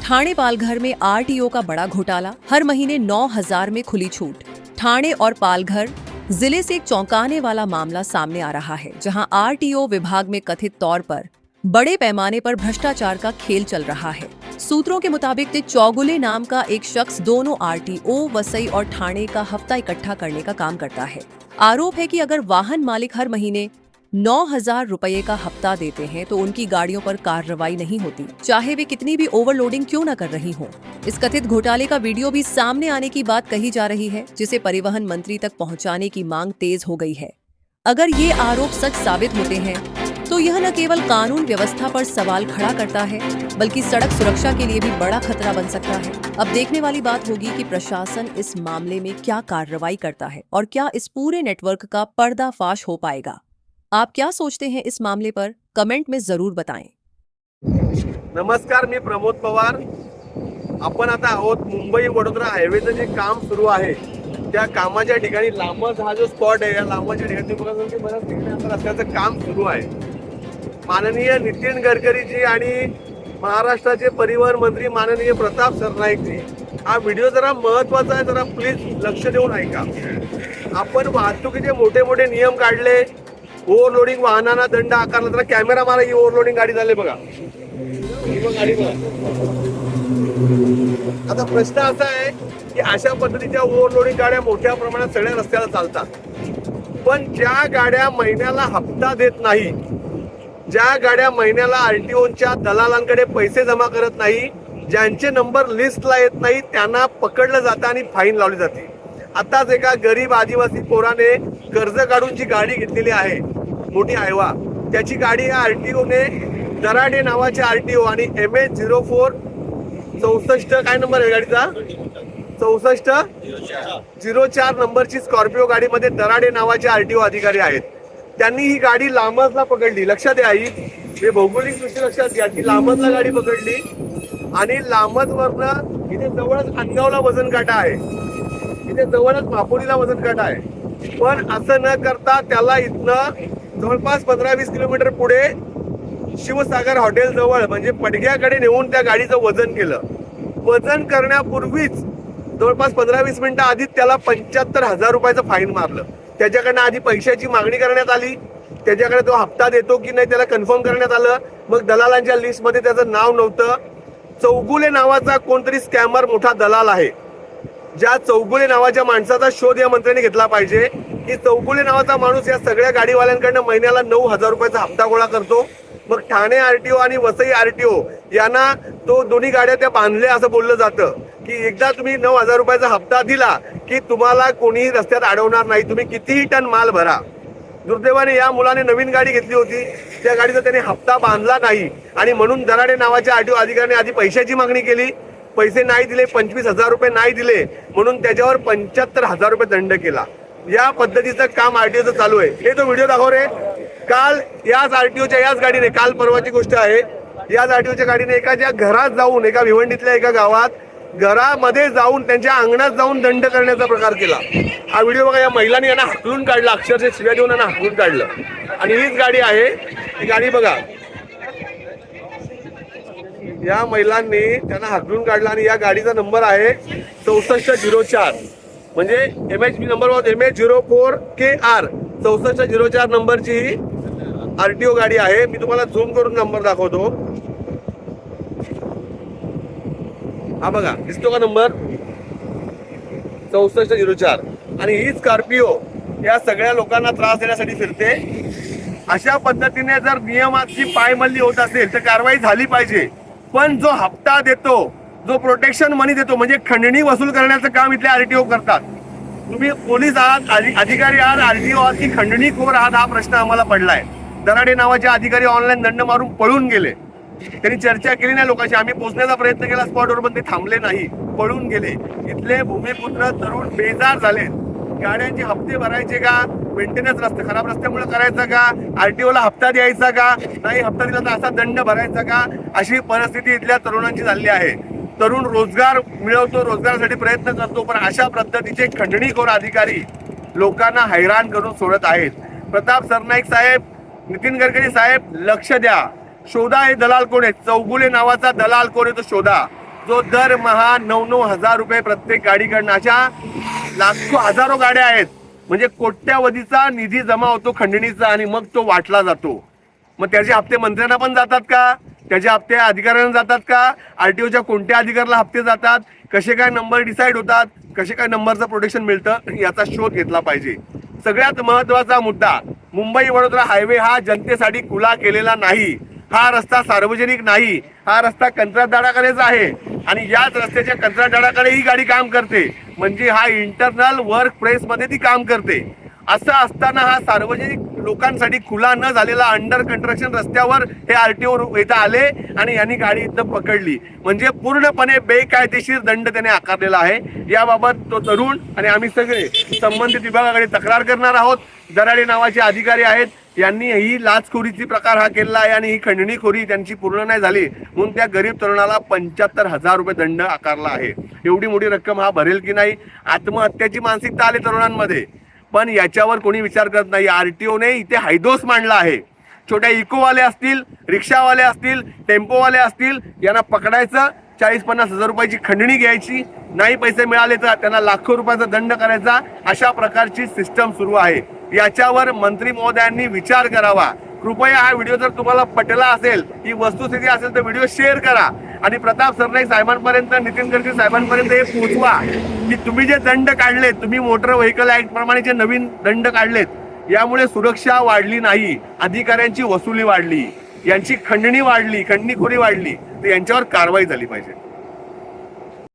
ठाणे पालघर में आरटीओ का बड़ा घोटाला, हर महीने 9,000 में खुली छूट। ठाणे और पालघर जिले से एक चौंकाने वाला मामला सामने आ रहा है, जहां आरटीओ विभाग में कथित तौर पर बड़े पैमाने पर भ्रष्टाचार का खेल चल रहा है। सूत्रों के मुताबिक चौगुले नाम का एक शख्स दोनों आरटीओ वसई और ठाणे का हफ्ता इकट्ठा करने का काम करता है। आरोप है कि अगर वाहन मालिक हर महीने 9,000 रुपये का हफ्ता देते हैं तो उनकी गाड़ियों पर कार्रवाई नहीं होती, चाहे वे कितनी भी ओवरलोडिंग क्यों न कर रही हों। इस कथित घोटाले का वीडियो भी सामने आने की बात कही जा रही है, जिसे परिवहन मंत्री तक पहुंचाने की मांग तेज हो गई है। अगर ये आरोप सच साबित होते हैं तो यह न केवल कानून व्यवस्था पर सवाल खड़ा करता है, बल्कि सड़क सुरक्षा के लिए भी बड़ा खतरा बन सकता है। अब देखने वाली बात होगी कि प्रशासन इस मामले में क्या कार्रवाई करता है और क्या इस पूरे नेटवर्क का पर्दाफाश हो पाएगा। आप क्या सोचते हैं इस मामले पर? कमेंट में जरूर बताएं। नमस्कार, मी प्रमोद पवार। आपण आता आहोत मुंबई वडोदरा हायवेचं जे काम सुरू आहे त्या कामाच्या ठिकाणी लांबच हा जो स्पॉट आहे, या लांबच्या ठिकाणी बघा की बऱ्याच ठिकाणी आता रस्त्याचं काम सुरू आहे। माननीय नितीन गडकरीजी आणि महाराष्ट्राचे परिवहन मंत्री माननीय प्रताप सरनाईकजी, हा व्हिडिओ जरा महत्वाचा आहे, जरा प्लीज लक्ष देऊन ऐका। आपण वाहतुकीचे मोठे मोठे नियम काढले, ओव्हरलोडिंग वाहनांना दंड आकारला, तर कॅमेरा मारा, ही ओव्हरलोडिंग गाडी झाली बघा, गाडी बघा। आता प्रश्न असा आहे की अशा पद्धतीच्या ओव्हरलोडिंग गाड्या मोठ्या प्रमाणात सगळ्या रस्त्याला चालतात, पण ज्या गाड्या महिन्याला हप्ता देत नाही, ज्या गाड्या महिन्याला आरटीओच्या दलालांकडे पैसे जमा करत नाही, ज्यांचे नंबर लिस्टला येत नाही, त्यांना पकडलं जातं आणि फाईन लावली जाते। आताच एका गरीब आदिवासी पोराने कर्ज काढून जी गाडी घेतलेली आहे, मोठी आयवा, त्याची गाडी या आरटीओने दराडे नावाचे आरटीओ आणि MH04 64 काय नंबर आहे गाडीचा, 6404 नंबरची स्कॉर्पिओ गाडीमध्ये दराडे नावाचे आरटीओ अधिकारी आहेत। त्यांनी ही गाडी लांबजला पकडली। लक्षात द्या, ही भौगोलिक दृष्टी लक्षात घ्या की लांबजला गाडी पकडली आणि लांबजवरनं इथे जवळच अनगावला वजन काटा आहे, इथे जवळच मापोलीला वजन काटा आहे, पण असं न करता त्याला इथनं जवळपास 15-20 किलोमीटर पुढे शिवसागर हॉटेल जवळ म्हणजे पडग्याकडे नेऊन त्या गाडीचं वजन केलं। वजन करण्यापूर्वीच जवळपास 15-20 मिनिटं आधीच त्याला 75,000 रुपयाचं फाईन मारलं। त्याच्याकडनं आधी पैशाची मागणी करण्यात आली, त्याच्याकडे तो हप्ता देतो की नाही त्याला कन्फर्म करण्यात आलं, मग दलालांच्या लिस्टमध्ये त्याचं नाव नव्हतं। चौगुले नावाचा कोणतरी स्कॅमर मोठा दलाल आहे, ज्या चौगुले नावाच्या माणसाचा शोध या मंत्र्यांनी घेतला पाहिजे की चौगुले नावाचा माणूस या सगळ्या गाडीवाल्यांकडनं महिन्याला 9,000 रुपयाचा हप्ता गोळा करतो। मग ठाणे आरटीओ आणि वसई आरटीओ यांना तो दोन्ही गाड्या त्या बांधल्या असं बोललं जातं की एकदा तुम्ही 9,000 रुपयाचा हप्ता दिला की तुम्हाला कोणीही रस्त्यात अडवणार नाही, तुम्ही कितीही टन माल भरा। दुर्दैवाने या मुलाने नवीन गाडी घेतली होती, त्या गाडीचा त्याने हप्ता बांधला नाही आणि म्हणून दराडे नावाच्या आरटीओ अधिकाऱ्याने आधी पैशाची मागणी केली, पैसे नाही दिले, 25,000 रुपये नाही दिले, म्हणून त्याच्यावर 75,000 रुपये दंड केला। या पद्धतीचं काम आरटीओचं चालू आहे। हे तो व्हिडिओ दाखव रे। काल याच आरटीओच्या याच गाडीने, काल परवाची गोष्ट आहे, याच आरटीओच्या गाडीने एकाच्या घरात जाऊन, एका भिवंडीतल्या एका गावात घरामध्ये जाऊन त्यांच्या अंगणात जाऊन दंड करण्याचा प्रकार केला। हा व्हिडिओ बघा, या महिलांनी यांना हाकलून काढला, अक्षरशः शिव्या देऊन यांना हाकलून काढलं। आणि हीच गाडी आहे, ही गाडी बघा, या महिलांनी त्यांना हाकलून काढला आणि या गाडीचा नंबर आहे 6404, म्हणजे MH नंबर MH04 KR 6404 नंबरची आरटीओ गाडी आहे। मी तुम्हाला झूम करून नंबर दाखवतो, हा बघा, दिसतो का नंबर 6404। आणि ही स्कॉर्पिओ या सगळ्या लोकांना त्रास देण्यासाठी फिरते। अशा पद्धतीने जर नियमाची पायमल्ली होत असेल तर कारवाई झाली पाहिजे, पण जो हप्ता देतो, जो प्रोटेक्शन मनी देतो, म्हणजे खंडणी वसूल करण्याचं काम इथले आरटीओ करतात। तुम्ही पोलीस आहात, अधिकारी आहात, आरटीओ आहात की खंडणीखोर आहात, हा प्रश्न आम्हाला पडलाय। दराडे नावाचे अधिकारी ऑनलाईन दंड मारून पळून गेले, त्यांनी चर्चा केली नाही लोकांशी, आम्ही पोहोचण्याचा प्रयत्न केला स्पॉटवर, पण ते थांबले नाही, पळून गेले। इथले भूमिपुत्र तरुण बेजार झाले। गाड्यांचे हप्ते भरायचे का, मेंटेनन्स रस्ते खराब रस्त्यामुळे करायचा का, आरटीओला हप्ता द्यायचा का नाही, हप्ता दिला तर असा दंड भरायचा का, अशी परिस्थिती इथल्या तरुणांची झाली आहे। तरुण रोजगार मिळवतो, रोजगारासाठी प्रयत्न करतो, पण अशा पद्धतीचे खंडणीखोर अधिकारी लोकांना हैराण करून सोडत आहेत। प्रताप सरनाईक साहेब, नितीन गडकरी साहेब, लक्ष द्या, शोधा हे दलाल कोण आहे, चौगुले नावाचा दलाल कोण आहे तो शोधा। जो दरमहा 9,000 रुपये प्रत्येक गाडीकडनं, अशा लाखो हजारो गाड्या आहेत, म्हणजे कोट्यावधीचा निधी जमा होतो खंडणीचा आणि मग तो वाटला जातो. मग त्याचे हप्ते मंत्र्यांना पण जातात का? त्याचे हप्ते अधिकाऱ्यांना जातात का? आरटीओच्या कोणत्या अधिकाऱ्याला हप्ते जातात? कसे काय नंबर डिसाईड होतात? कसे काय नंबरचं प्रोटेक्शन मिळतं? याचा शोध घेतला पाहिजे. सगळ्यात महत्वाचा मुद्दा, मुंबई वडोदरा हायवे हा जनतेसाठी खुला केलेला नाही. हा रस्ता सार्वजनिक नाही, हा रस्ता कंत्राटदाराकडेच आहे आणि याच रस्त्याच्या कंत्राटदाराकडे ही गाडी काम करते. म्हणजे हा इंटरनल वर्क प्लेस मध्ये ती काम करते. असं असताना हा सार्वजनिक लोकांसाठी खुला न झालेला अंडर कंस्ट्रक्शन रस्त्यावर हे आरटीओ इथं आले आणि यांनी गाडी इथं पकडली. म्हणजे पूर्णपणे बेकायदेशीर दंड त्याने आकारलेला आहे. याबाबत तो तरुण आणि आम्ही सगळे संबंधित विभागाकडे तक्रार करणार आहोत. दराडे नावाचे अधिकारी आहेत, यांनी ही लाचखोरीची प्रकार हा केलेला आहे आणि ही खंडणीखोरी त्यांची पूर्ण नाही झाली म्हणून त्या गरीब तरुणाला 75,000 रुपये दंड आकारला आहे. एवढी मोठी रक्कम हा भरेल की नाही? आत्महत्याची मानसिकता आली तरुणांमध्ये, पण याच्यावर कोणी विचार करत नाही. आरटीओने इथे हैदोस मांडला आहे. छोट्या इकोवाले असतील, रिक्षावाले असतील, टेम्पोवाले असतील, यांना पकडायचं, 40-50 हजार रुपयाची खंडणी घ्यायची, नाही पैसे मिळाले तर त्यांना लाखो रुपयाचा दंड करायचा. अशा प्रकारची सिस्टम सुरू आहे. याच्यावर मंत्री महोदयांनी विचार करावा. कृपया हा व्हिडिओ जर तुम्हाला पटला असेल, ही वस्तुस्थिती असेल तर व्हिडिओ शेअर करा आणि प्रताप सरनाईक साहेबांपर्यंत, नितीन गडकरी साहेबांपर्यंत हे पोहोचवा की तुम्ही जे दंड काढलेत, तुम्ही मोटर व्हेकल ऍक्ट प्रमाणे जे नवीन दंड काढलेत, यामुळे सुरक्षा वाढली नाही, अधिकाऱ्यांची वसुली वाढली, यांची खंडणी वाढली, खंडणीखोरी वाढली, तर यांच्यावर कारवाई झाली पाहिजे.